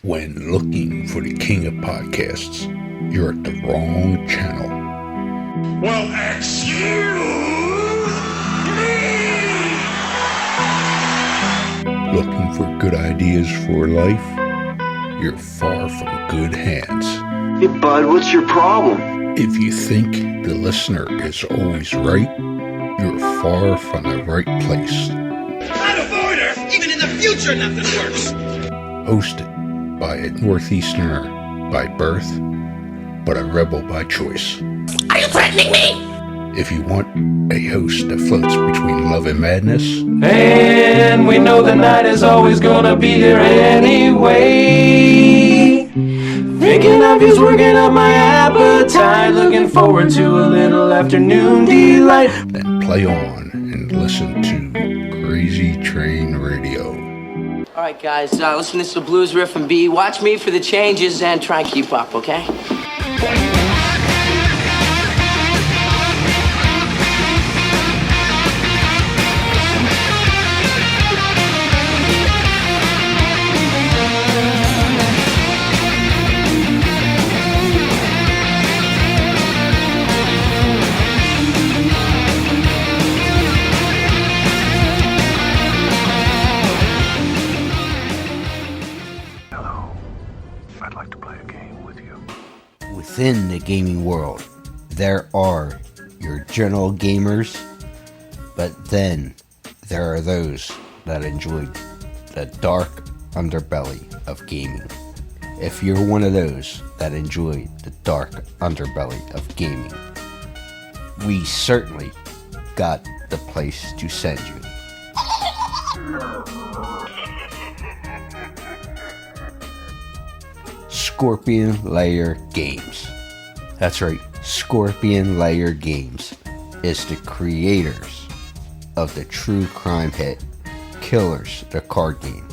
When looking for the king of podcasts, you're at the wrong channel. Well, excuse me! Looking for good ideas for life? You're far from good hands. Hey, bud, what's your problem? If you think the listener is always right, you're far from the right place. Out of order! Even in the future, nothing works! Hosted by a Northeasterner by birth, but a rebel by choice. Are you threatening me? If you want a host that floats between love and madness, and we know the night is always gonna be here anyway. Thinking of you's working up my appetite. Looking forward to a little afternoon delight. then play on and listen to Crazy Train Radio. All right, guys, listen to this blues riff and B. Watch me for the changes and try and keep up, okay? Within the gaming world, there are your general gamers, but then there are those that enjoy the dark underbelly of gaming. If you're one of those that enjoy the dark underbelly of gaming, we certainly got the place to send you. Scorpion Lair Games. That's right, Scorpion Lair Games is the creators of the true crime hit Killers, the card game.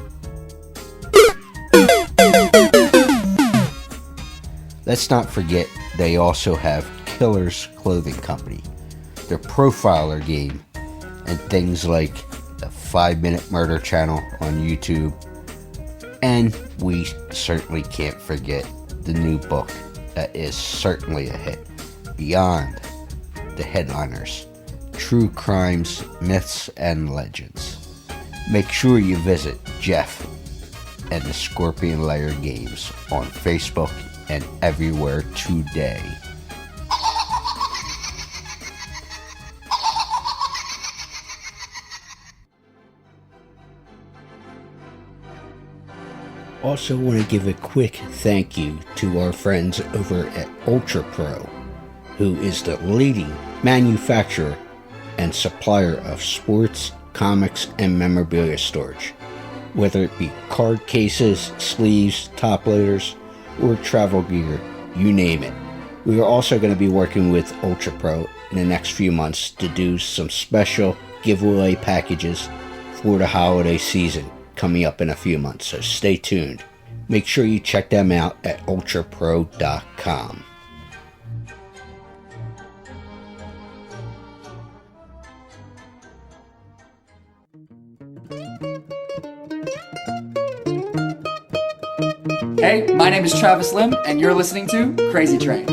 Let's not forget they also have Killers Clothing Company, their profiler game, and things like the 5-Minute Murder channel on YouTube. And we certainly can't forget the new book that is certainly a hit, Beyond the Headliners, True Crimes, Myths, and Legends. Make sure you visit Jeff and the Scorpion Lair Games on Facebook and everywhere today. Also want to give a quick thank you to our friends over at Ultra Pro, who is the leading manufacturer and supplier of sports, comics, and memorabilia storage. Whether it be card cases, sleeves, top loaders, or travel gear, you name it. We are also going to be working with Ultra Pro in the next few months to do some special giveaway packages for the holiday season coming up in a few months, so stay tuned. Make sure you check them out at ultrapro.com. Hey, my name is Travis Lim, and you're listening to Crazy Train.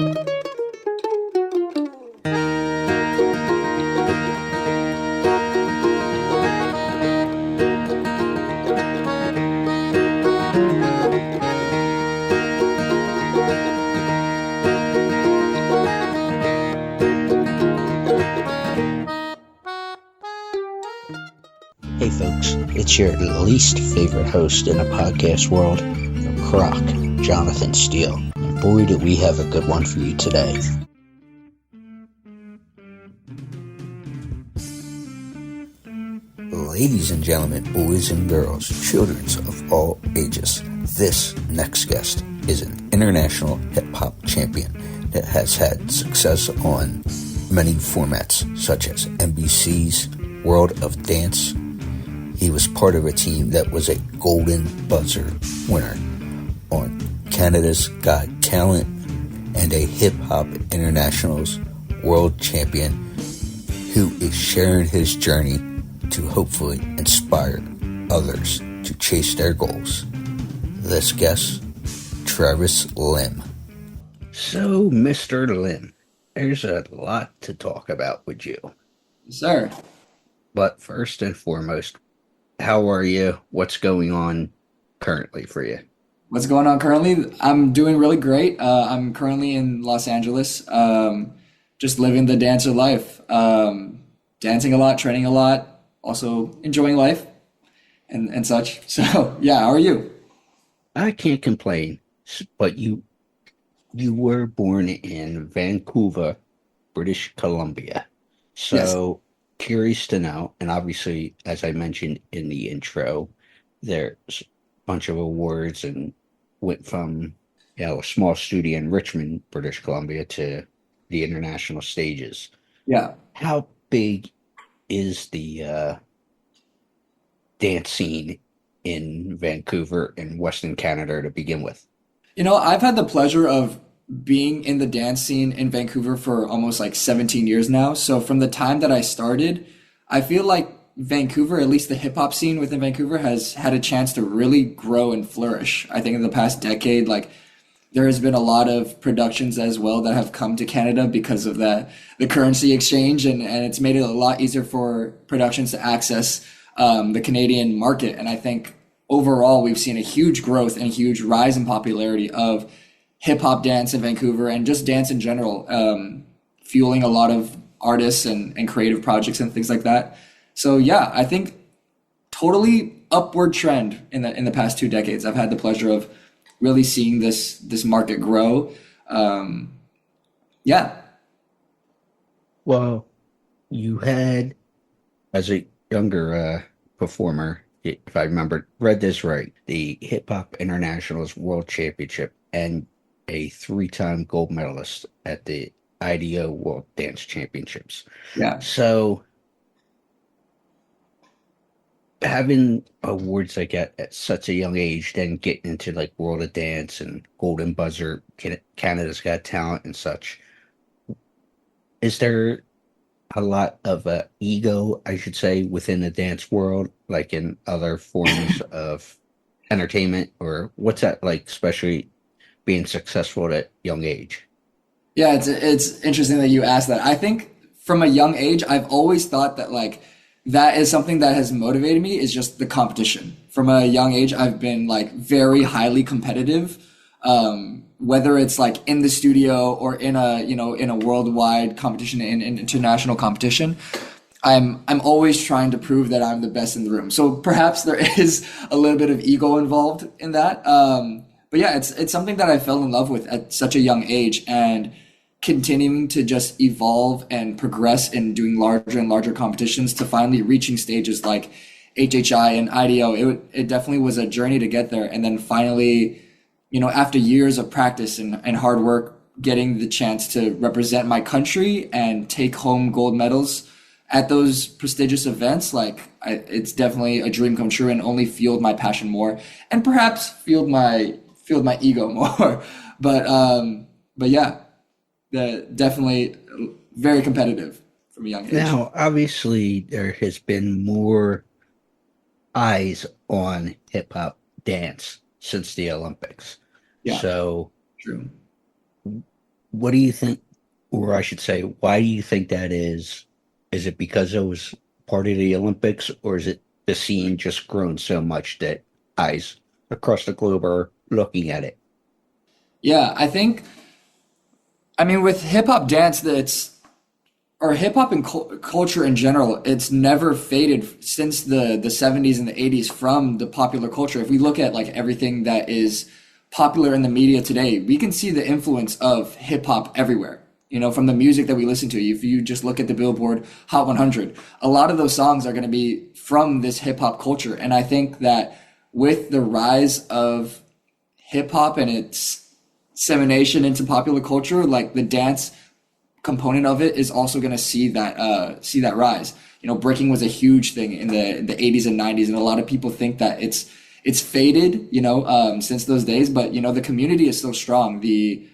Hey folks, it's your least favorite host in the podcast world, Croc, Jonathan Steele. And boy, do we have a good one for you today. Ladies and gentlemen, boys and girls, children of all ages, this next guest is an international hip-hop champion that has had success on many formats, such as NBC's World of Dance. He was part of a team that was a Golden Buzzer winner on Canada's Got Talent and a Hip Hop International's world champion who is sharing his journey to hopefully inspire others to chase their goals. This guest Travis Lim. So, Mr. Lim, there's a lot to talk about with you. Sir. But first and foremost, how are you? What's going on currently for you? What's going on currently? I'm doing really great. I'm currently in Los Angeles, just living the dancer life, dancing a lot, training a lot, also enjoying life and such. So, yeah, how are you? I can't complain, but you were born in Vancouver, British Columbia. So, curious to know, and obviously, as I mentioned in the intro, there's a bunch of awards and went from a small studio in Richmond, British Columbia, to the international stages. Yeah. How big is the dance scene in Vancouver and Western Canada to begin with? I've had the pleasure of being in the dance scene in Vancouver for almost like 17 years now. So from the time that I started, I feel like Vancouver, at least the hip hop scene within Vancouver, has had a chance to really grow and flourish. I think in the past decade, like there has been a lot of productions as well that have come to Canada because of the currency exchange, and it's made it a lot easier for productions to access the Canadian market. And I think overall, we've seen a huge growth and a huge rise in popularity of hip hop dance in Vancouver and just dance in general, fueling a lot of artists and creative projects and things like that. So yeah, I think totally upward trend in the past 2 decades. I've had the pleasure of really seeing this market grow. Yeah. Well, you had, as a younger performer, if I read this right, the Hip Hop Internationals World Championship and a 3-time gold medalist at the IDO World Dance Championships. Yeah. So having awards like that at such a young age, then getting into like World of Dance and Golden Buzzer, Canada's Got Talent and such, is there a lot of ego, I should say, within the dance world, like in other forms of entertainment? Or what's that like, especially being successful at a young age? Yeah, it's interesting that you asked that. I think from a young age, I've always thought that like that is something that has motivated me, is just the competition. From a young age, I've been like very highly competitive, whether it's like in the studio or in a worldwide competition, in international competition. I'm always trying to prove that I'm the best in the room. So perhaps there is a little bit of ego involved in that. But yeah, it's something that I fell in love with at such a young age, and continuing to just evolve and progress in doing larger and larger competitions to finally reaching stages like HHI and IDO. It definitely was a journey to get there. And then finally, after years of practice and hard work, getting the chance to represent my country and take home gold medals at those prestigious events, it's definitely a dream come true, and only fueled my passion more, and perhaps fueled my ego more. But yeah, definitely very competitive from a young age. Now, obviously, there has been more eyes on hip hop dance since the Olympics. Yeah, so true. What do you think, or I should say, why do you think that is? Is it because it was part of the Olympics, or is it the scene just grown so much that eyes across the globe are looking at it? Yeah, I mean, with hip hop dance, or hip hop and culture in general, it's never faded since the 70s and the 80s from the popular culture. If we look at like everything that is popular in the media today, we can see the influence of hip hop everywhere. From the music that we listen to. If you just look at the Billboard Hot 100, a lot of those songs are going to be from this hip hop culture. And I think that with the rise of hip hop and its dissemination into popular culture, like the dance component of it is also going to see that rise. Breaking was a huge thing in the 80s and 90s, and a lot of people think that it's faded, since those days. But the community is still strong. The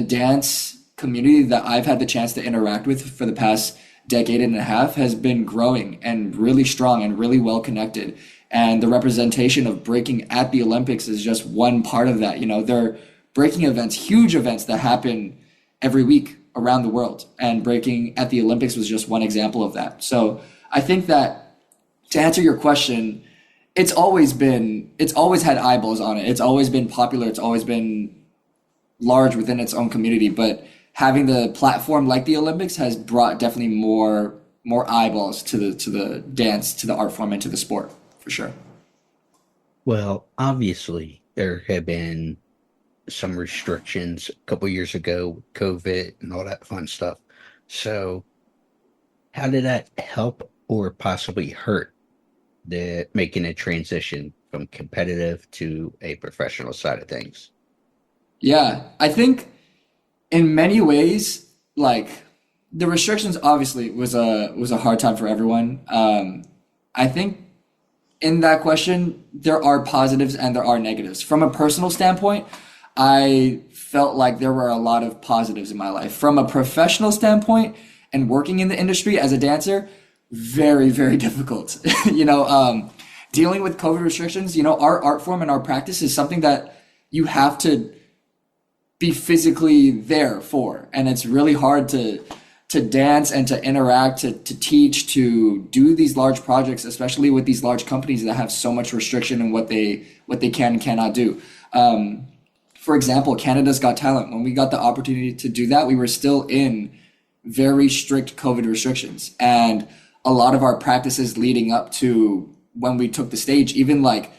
dance community that I've had the chance to interact with for the past decade and a half has been growing and really strong and really well connected. And the representation of breaking at the Olympics is just one part of that. You know, there are breaking events, huge events that happen every week around the world. And breaking at the Olympics was just one example of that. So I think that to answer your question, it's always had eyeballs on it. It's always been popular. It's always been large within its own community. But having the platform like the Olympics has brought definitely more eyeballs to the dance, to the art form, and to the sport, for sure. Well, obviously, there have been some restrictions a couple years ago with COVID and all that fun stuff. So how did that help or possibly hurt the making a transition from competitive to a professional side of things? Yeah, I think in many ways, like the restrictions obviously was a hard time for everyone. I think in that question, there are positives and there are negatives. From a personal standpoint, I felt like there were a lot of positives in my life. From a professional standpoint and working in the industry as a dancer, very, very difficult. Dealing with COVID restrictions, our art form and our practice is something that you have to be physically there for. And it's really hard to dance and to interact, to teach, to do these large projects, especially with these large companies that have so much restriction in what they can and cannot do. For example, Canada's Got Talent, when we got the opportunity to do that, we were still in very strict COVID restrictions. And a lot of our practices leading up to when we took the stage, even like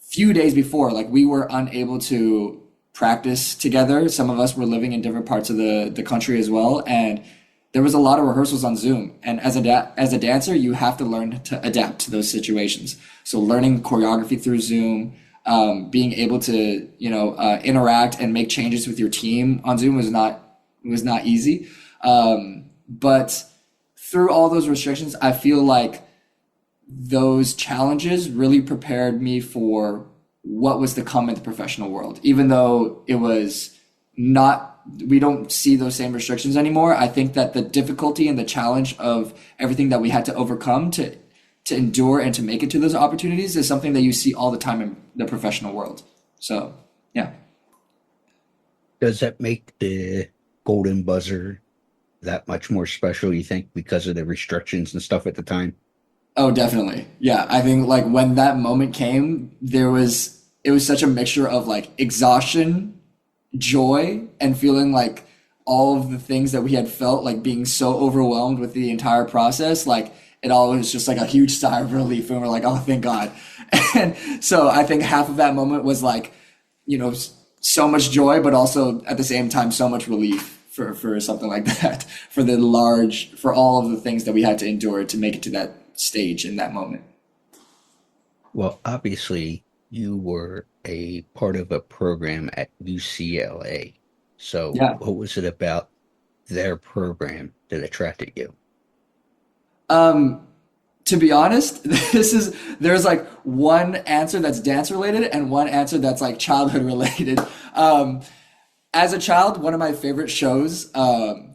few days before, like we were unable to practice together. Some of us were living in different parts of the country as well. And there was a lot of rehearsals on Zoom. And as a dancer, you have to learn to adapt to those situations. So learning choreography through Zoom, being able to, interact and make changes with your team on Zoom was not easy. But through all those restrictions, I feel like those challenges really prepared me for what was to come in the professional world. Even though it was we don't see those same restrictions anymore. I think that the difficulty and the challenge of everything that we had to overcome to endure and to make it to those opportunities is something that you see all the time in the professional world. So, yeah. Does that make the golden buzzer that much more special, you think, because of the restrictions and stuff at the time? Oh, definitely. Yeah. I think like when that moment came, it was such a mixture of like exhaustion, joy, and feeling like all of the things that we had felt, like being so overwhelmed with the entire process, like it all was just like a huge sigh of relief. And we're like, oh, thank God. And so I think half of that moment was like, so much joy, but also at the same time, so much relief for something like that, for all of the things that we had to endure to make it to that stage in that moment. Well, obviously, you were a part of a program at UCLA. So Yeah. what was it about their program that attracted you? To be honest, there's like one answer that's dance related and one answer that's like childhood related. As a child, one of my favorite shows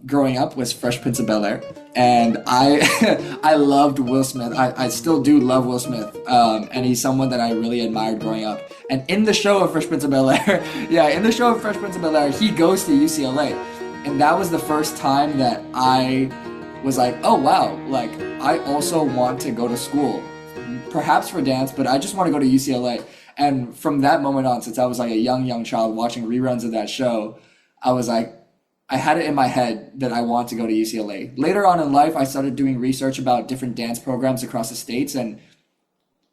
growing up was Fresh Prince of Bel-Air. And I loved Will Smith. I still do love Will Smith. And he's someone that I really admired growing up. And in the show of Fresh Prince of Bel-Air, he goes to UCLA. And that was the first time that I was like, oh, wow, like I also want to go to school, perhaps for dance, but I just want to go to UCLA. And from that moment on, since I was like a young child watching reruns of that show, I was like, I had it in my head that I want to go to UCLA. Later on in life, I started doing research about different dance programs across the states. And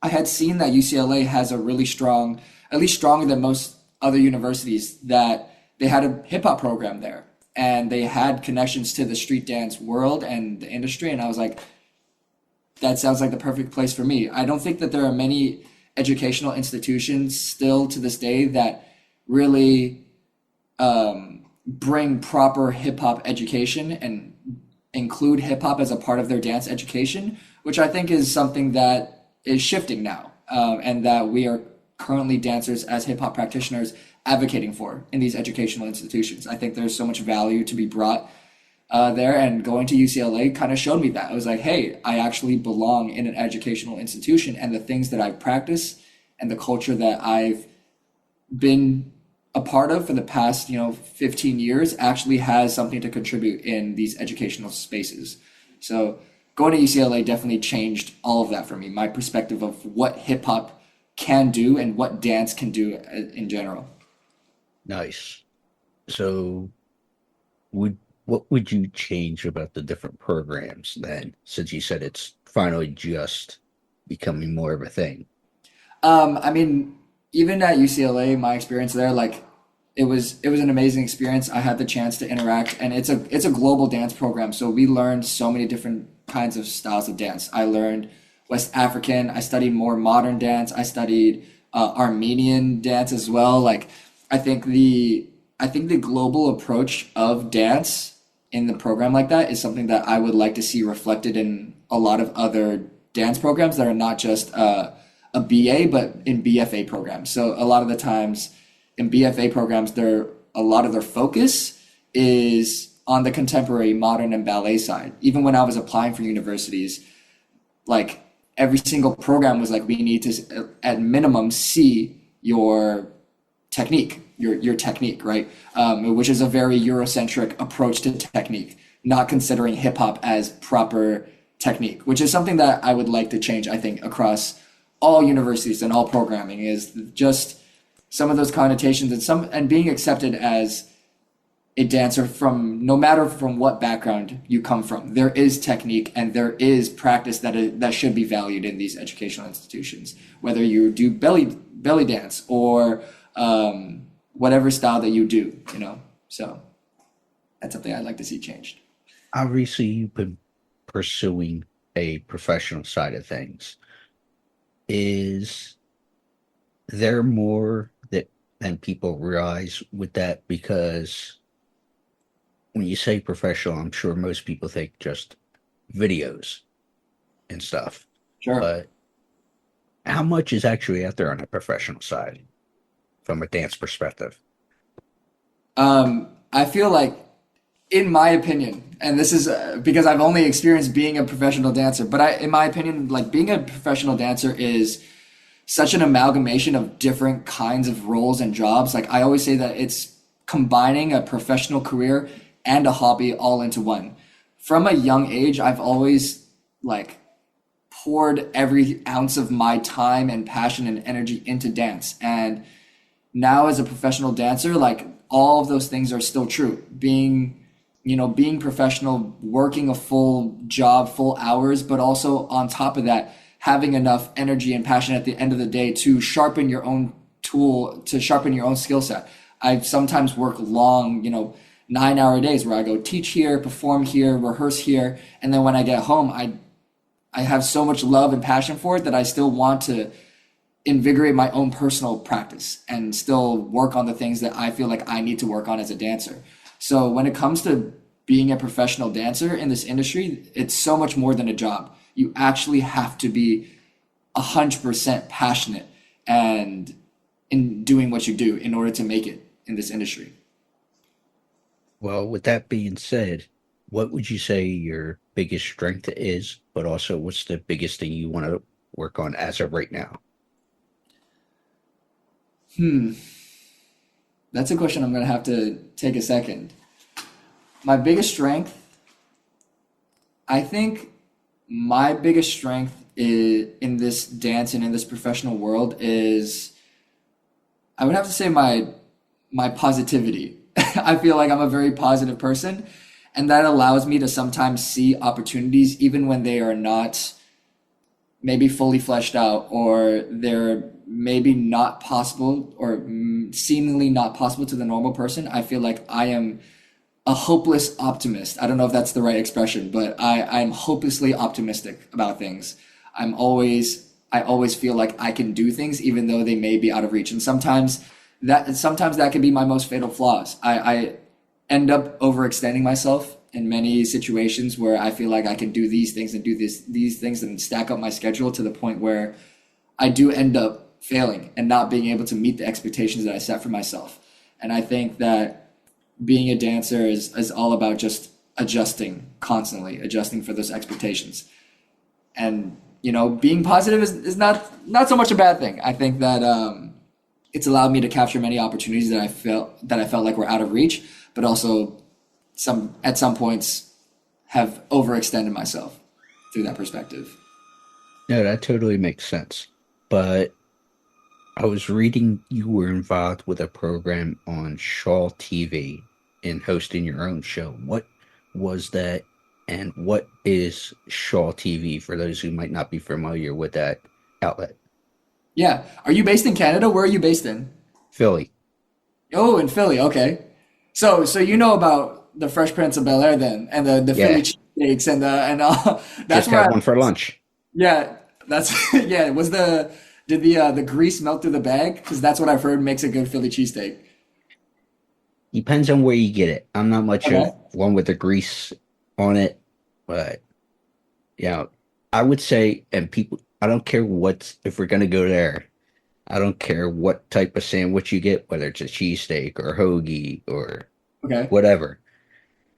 I had seen that UCLA has a really strong, at least stronger than most other universities, that they had a hip hop program there. And they had connections to the street dance world and the industry. And I was like, that sounds like the perfect place for me. I don't think that there are many educational institutions still to this day that really bring proper hip hop education and include hip hop as a part of their dance education, which I think is something that is shifting now, and that we are currently dancers as hip hop practitioners advocating for in these educational institutions. I think there's so much value to be brought there, and going to UCLA kind of showed me that. I was like, hey, I actually belong in an educational institution, and the things that I practice and the culture that I've been a part of for the past 15 years actually has something to contribute in these educational spaces. So going to UCLA definitely changed all of that for me, my perspective of what hip hop can do and what dance can do in general. Nice. So what would you change about the different programs then, since you said it's finally just becoming more of a thing? I mean, even at UCLA, my experience there, like it was an amazing experience. I had the chance to interact, and it's a global dance program. So we learned so many different kinds of styles of dance. I learned West African. I studied more modern dance. I studied Armenian dance as well. Like I think the global approach of dance in the program like that is something that I would like to see reflected in a lot of other dance programs that are not just a BA, but in BFA programs. So a lot of the times in BFA programs, a lot of their focus is on the contemporary, modern, and ballet side. Even when I was applying for universities, like every single program was like, we need to at minimum see your technique, your technique, right? Which is a very Eurocentric approach to technique, not considering hip hop as proper technique, which is something that I would like to change, I think, across all universities and all programming, is just some of those connotations and being accepted as a dancer from no matter from what background you come from. There is technique and there is practice that should be valued in these educational institutions, whether you do belly dance or whatever style that you do, So that's something I'd like to see changed. Obviously, you've been pursuing a professional side of things. Is there more than people realize with that? Because when you say professional, I'm sure most people think just videos and stuff. Sure. But how much is actually out there on the professional side from a dance perspective? I feel like, in my opinion, and this is because I've only experienced being a professional dancer, but in my opinion, like being a professional dancer is such an amalgamation of different kinds of roles and jobs. Like I always say that it's combining a professional career and a hobby all into one. From a young age, I've always like poured every ounce of my time and passion and energy into dance. And now as a professional dancer, like all of those things are still true. Being professional, working a full job, full hours, but also on top of that, having enough energy and passion at the end of the day to sharpen your own tool, to sharpen your own skill set. I sometimes work long, 9-hour days where I go teach here, perform here, rehearse here. And then when I get home, I have so much love and passion for it that I still want to invigorate my own personal practice and still work on the things that I feel like I need to work on as a dancer. So when it comes to being a professional dancer in this industry, it's so much more than a job. You actually have to be 100% passionate and in doing what you do in order to make it in this industry. Well, with that being said, what would you say your biggest strength is, but also what's the biggest thing you want to work on as of right now? That's a question I'm going to have to take a second. My biggest strength, I think my biggest strength in this dance and in this professional world is, I would have to say my positivity. I feel like I'm a very positive person, and that allows me to sometimes see opportunities even when they are not maybe fully fleshed out, or they're maybe not possible or seemingly not possible to the normal person. I feel like I am a hopeless optimist. I don't know if that's the right expression, but I'm hopelessly optimistic about things. I always feel like I can do things even though they may be out of reach. And sometimes that can be my most fatal flaws. I end up overextending myself in many situations where I feel like I can do these things and do these things and stack up my schedule to the point where I do end up failing and not being able to meet the expectations that I set for myself. And I think that being a dancer is all about just constantly adjusting for those expectations. And, you know, being positive is not so much a bad thing. I think that it's allowed me to capture many opportunities that I felt like were out of reach, but also at some points have overextended myself through that perspective. No, that totally makes sense. But I was reading you were involved with a program on Shaw TV in hosting your own show. What was that, and what is Shaw TV for those who might not be familiar with that outlet? Yeah. Are you based in Canada? Where are you based in? Philly. Oh, in Philly. Okay. So you know about the Fresh Prince of Bel-Air then, and the Yeah. Philly cheesesteaks and all. That's Just where had one for lunch. yeah, that's yeah. Did the grease melt through the bag? Because that's what I've heard makes a good Philly cheesesteak. Depends on where you get it. I'm not much Okay. of one with the grease on it, but I would say, and people, I don't care if we're gonna go there, I don't care what type of sandwich you get, whether it's a cheesesteak or a hoagie or Okay. whatever.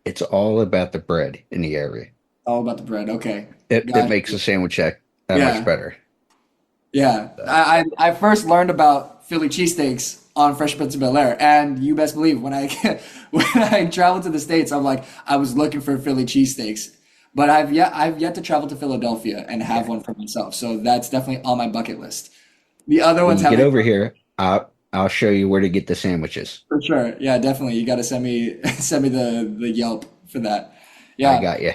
It's all about the bread in the area. All about the bread. Okay. It Gotcha. makes the sandwich that Yeah. much better. Yeah. I first learned about Philly cheesesteaks on Fresh Prince of Bel-Air, and you best believe when I when I traveled to the States, I was looking for Philly cheesesteaks. But I've yet to travel to Philadelphia and have one for myself. So that's definitely on my bucket list. The other When ones you have get over here, I'll show you where to get the sandwiches. for sure. Yeah, definitely. You got to send me the Yelp for that. I Yeah. got you.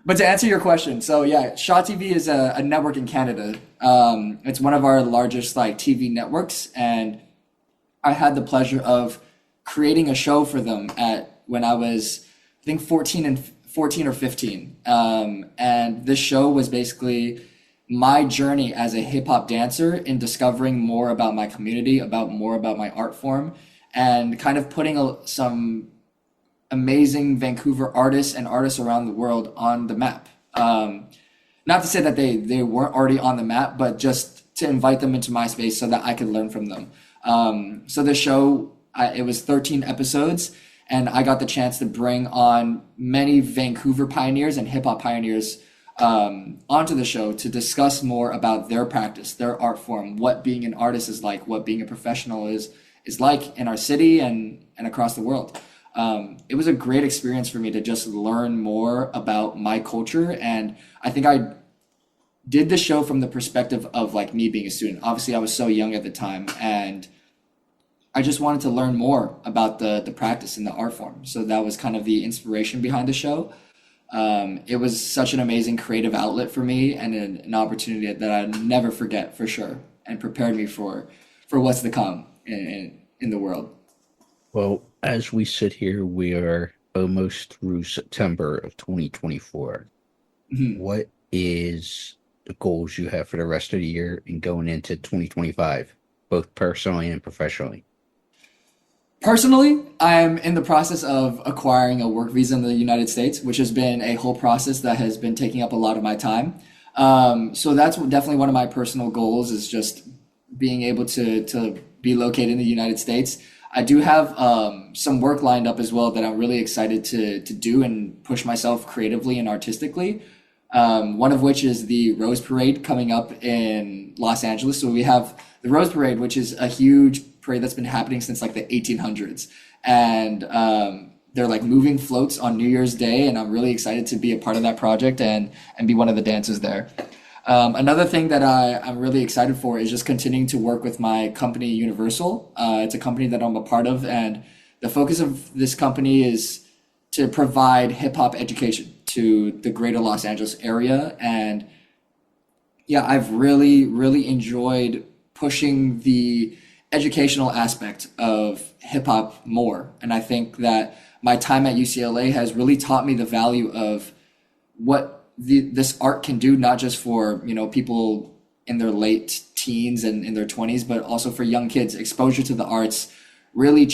But to answer your question, so yeah, Shaw TV is a network in Canada. It's one of our largest like TV networks, and I had the pleasure of creating a show for them when I was, I think 14 or 15. And this show was basically my journey as a hip hop dancer in discovering more about my community, more about my art form, and kind of putting some amazing Vancouver artists and artists around the world on the map. Not to say that they weren't already on the map, but just to invite them into my space so that I could learn from them. So the show, it was 13 episodes, and I got the chance to bring on many Vancouver pioneers and hip hop pioneers onto the show to discuss more about their practice, their art form, what being an artist is like, what being a professional is like in our city and across the world. It was a great experience for me to just learn more about my culture. And I think I did the show from the perspective of like me being a student. Obviously, I was so young at the time, and I just wanted to learn more about the practice and the art form. So that was kind of the inspiration behind the show. It was such an amazing creative outlet for me, and an opportunity that I'd never forget for sure, and prepared me for what's to come in the world. Well, as we sit here, we are almost through September of 2024. Mhm. What is the goals you have for the rest of the year and going into 2025, both personally and professionally? Personally, I'm in the process of acquiring a work visa in the United States, which has been a whole process that has been taking up a lot of my time. So that's definitely one of my personal goals, is just being able to be located in the United States. I do have some work lined up as well that I'm really excited to do and push myself creatively and artistically. One of which is the Rose Parade coming up in Los Angeles. So we have the Rose Parade, which is a huge parade that's been happening since like the 1800s. And they're like moving floats on New Year's Day. And I'm really excited to be a part of that project and be one of the dancers there. Another thing that I'm really excited for is just continuing to work with my company, Universal. It's a company that I'm a part of. And the focus of this company is to provide hip hop education to the greater Los Angeles area. And yeah, I've really, really enjoyed pushing the educational aspect of hip hop more. And I think that my time at UCLA has really taught me the value of what this art can do, not just for, people in their late teens and in their 20s, but also for young kids. Exposure to the arts really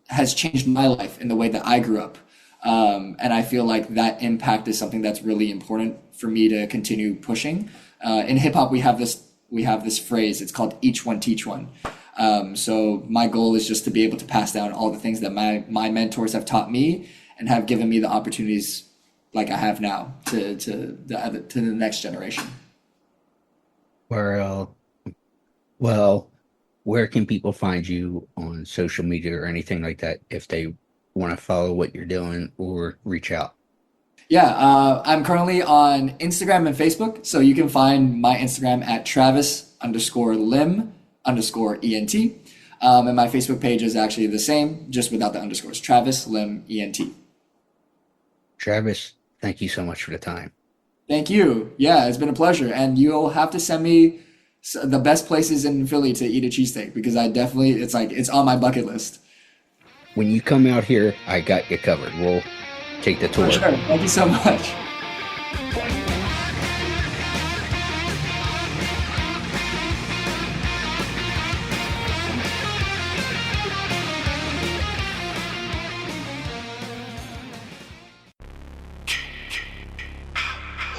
has changed my life in the way that I grew up. And I feel like that impact is something that's really important for me to continue pushing. In hip hop, we have this phrase. It's called "each one teach one." So my goal is just to be able to pass down all the things that my mentors have taught me, and have given me the opportunities like I have now to the next generation. Well, where can people find you on social media or anything like that if they want to follow what you're doing or reach out? Yeah, I'm currently on Instagram and Facebook, so you can find my Instagram at Travis_Lim_ENT. And my Facebook page is actually the same, just without the underscores. Travis Lim ENT. Travis, thank you so much for the time. Thank you. Yeah, it's been a pleasure. And you'll have to send me the best places in Philly to eat a cheesesteak, because it's on my bucket list. When you come out here, I got you covered. We'll take the tour. For sure. Thank you so much.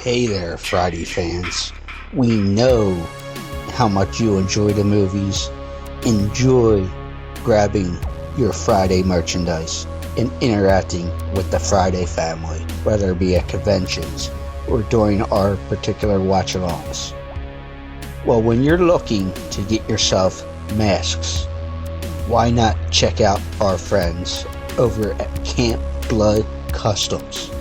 Hey there, Friday fans. We know how much you enjoy the movies. Enjoy grabbing your Friday merchandise and interacting with the Friday family, whether it be at conventions or during our particular watch-alongs. Well, when you're looking to get yourself masks, why not check out our friends over at Camp Blood Customs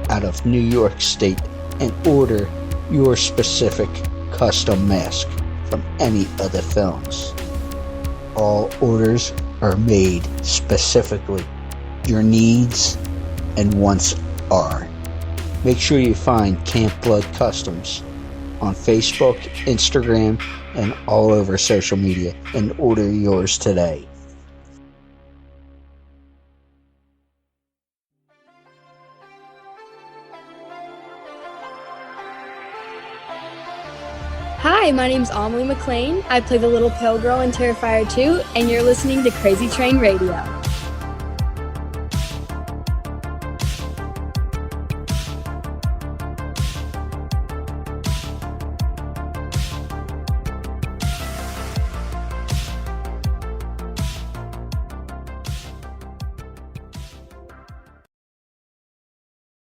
out of New York State and order your specific custom mask from any of the films. All orders are made specifically. Your needs and wants are. Make sure you find Camp Blood Customs on Facebook, Instagram, and all over social media and order yours today. Hi, my name's Amelie McLean. I play the little pale girl in Terrifier 2, and you're listening to Crazy Train Radio.